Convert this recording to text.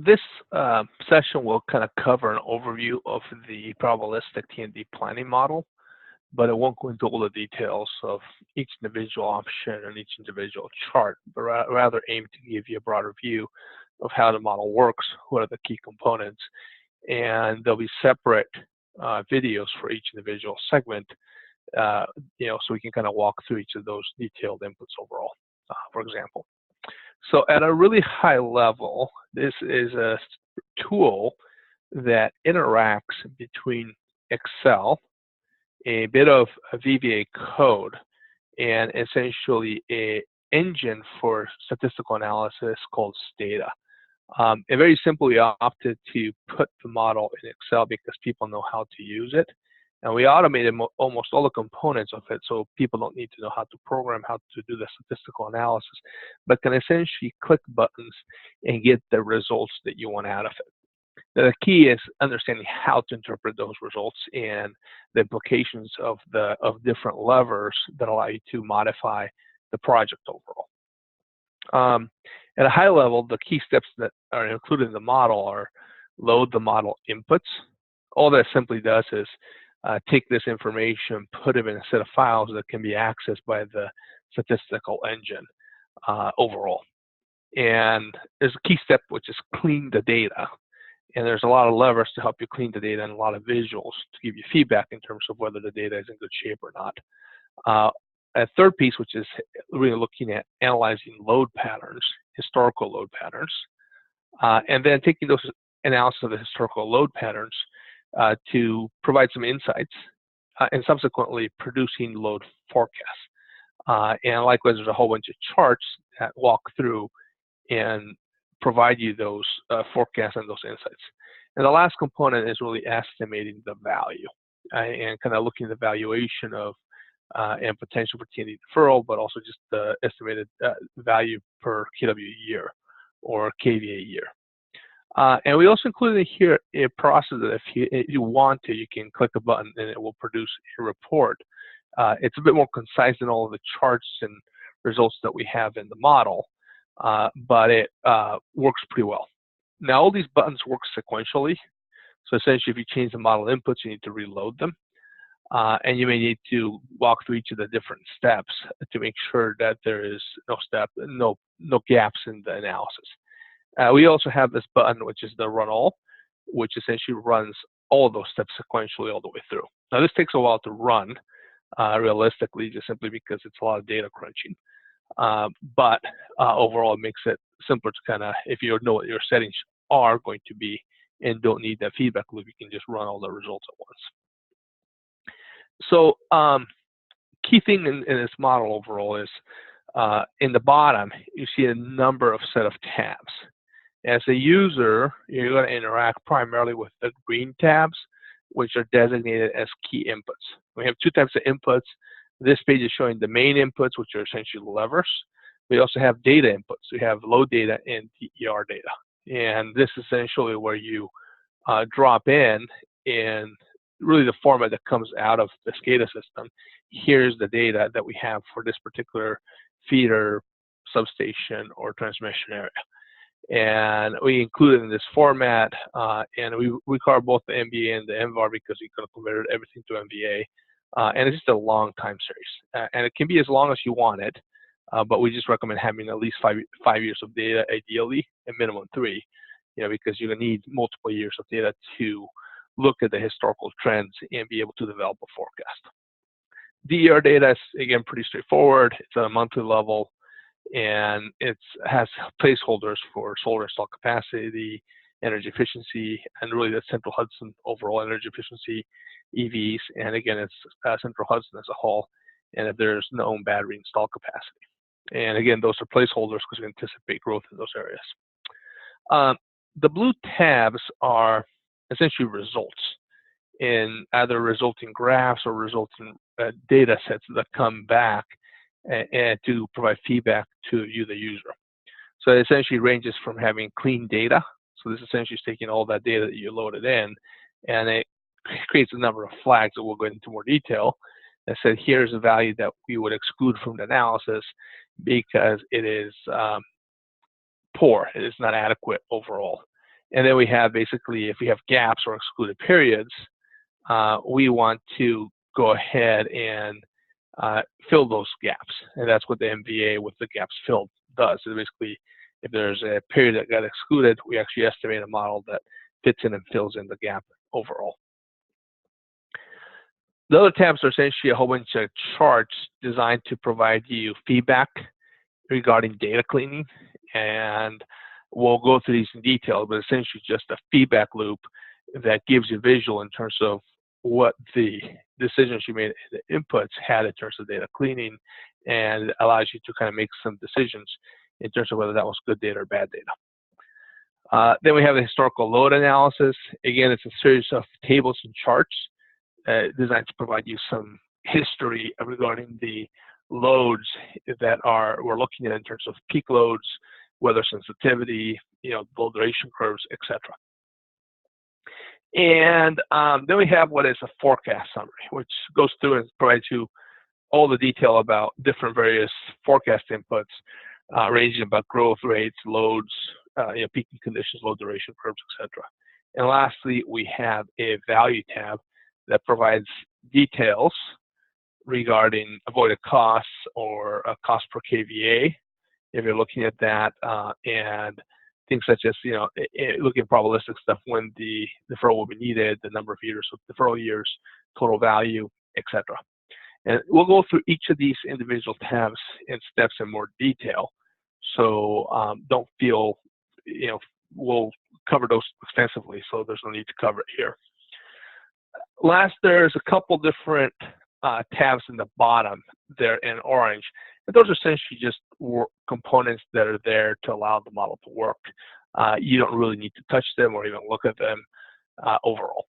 This session will kind of cover an overview of the probabilistic T&D planning model, but it won't go into all the details of each individual option and each individual chart, but rather aim to give you a broader view of how the model works, what are the key components, and there'll be separate videos for each individual segment, so we can kind of walk through each of those detailed inputs overall, for example. So at a really high level, this is a tool that interacts between Excel, a bit of a VBA code, and essentially an engine for statistical analysis called Stata. And very simply opted to put the model in Excel because people know how to use it. And we automated almost all the components of it, so people don't need to know how to program, how to do the statistical analysis, but can essentially click buttons and get the results that you want out of it. Now, the key is understanding how to interpret those results and the implications of different levers that allow you to modify the project overall. At a high level, the key steps that are included in the model are load the model inputs. All that simply does is take this information, put it in a set of files that can be accessed by the statistical engine overall. And there's a key step, which is clean the data. And there's a lot of levers to help you clean the data and a lot of visuals to give you feedback in terms of whether the data is in good shape or not. A third piece, which is really looking at analyzing load patterns, historical load patterns, and then taking those analysis of the historical load patterns to provide some insights, and subsequently producing load forecasts. And likewise, there's a whole bunch of charts that walk through and provide you those forecasts and those insights. And the last component is really estimating the value and kind of looking at the valuation of and potential for T&D deferral, but also just the estimated value per kW year or kVA year. And we also included here a process that if you want to, you can click a button and it will produce a report. It's a bit more concise than all of the charts and results that we have in the model, but it works pretty well. Now, all these buttons work sequentially. So essentially, if you change the model inputs, you need to reload them. And you may need to walk through each of the different steps to make sure that there is no gaps in the analysis. We also have this button, which is the run all, which essentially runs all of those steps sequentially all the way through. Now, this takes a while to run, realistically, just simply because it's a lot of data crunching. But overall, it makes it simpler to kind of, if you know what your settings are going to be and don't need that feedback loop, you can just run all the results at once. So key thing in this model overall is in the bottom, you see a number of set of tabs. As a user, you're going to interact primarily with the green tabs, which are designated as key inputs. We have two types of inputs. This page is showing the main inputs, which are essentially levers. We also have data inputs. We have load data and DER data. And this is essentially where you drop in and really the format that comes out of the SCADA system. Here's the data that we have for this particular feeder, substation, or transmission area. And we include it in this format, and we cover both the MVA and the MVAR because we could have converted everything to MVA. And it's just a long time series. And it can be as long as you want it, but we just recommend having at least five years of data, ideally, a minimum 3, because you're going to need multiple years of data to look at the historical trends and be able to develop a forecast. DER data is, again, pretty straightforward. It's at a monthly level, and it has placeholders for solar installed capacity, energy efficiency, and really the Central Hudson overall energy efficiency, EVs, and again, it's Central Hudson as a whole, and if there's known battery installed capacity. And again, those are placeholders because we anticipate growth in those areas. The blue tabs are essentially results in either resulting graphs or resulting data sets that come back and to provide feedback to you, the user. So it essentially ranges from having clean data. So this essentially is taking all that data that you loaded in, and it creates a number of flags that we'll go into more detail that said, here's a value that we would exclude from the analysis because it is poor, it is not adequate overall. And then we have basically, if we have gaps or excluded periods, we want to go ahead and fill those gaps. And that's what the MVA with the gaps filled does. So basically, if there's a period that got excluded, we actually estimate a model that fits in and fills in the gap overall. The other tabs are essentially a whole bunch of charts designed to provide you feedback regarding data cleaning. And we'll go through these in detail, but essentially just a feedback loop that gives you visual in terms of what the decisions you made, the inputs had in terms of data cleaning, and allows you to kind of make some decisions in terms of whether that was good data or bad data. Then we have the historical load analysis. Again, it's a series of tables and charts designed to provide you some history regarding the loads that we're looking at in terms of peak loads, weather sensitivity, load duration curves, etc. And then we have what is a forecast summary, which goes through and provides you all the detail about different various forecast inputs, ranging about growth rates, loads, peaking conditions, load duration curves, etc. And lastly, we have a value tab that provides details regarding avoided costs or cost per kVA, if you're looking at that, and things such as, looking at probabilistic stuff, when the deferral will be needed, the number of years of deferral years, total value, etc. And we'll go through each of these individual tabs and steps in more detail. So don't feel, we'll cover those extensively, so there's no need to cover it here. Last, there's a couple different tabs in the bottom there in orange. And those are essentially just components that are there to allow the model to work. You don't really need to touch them or even look at them overall.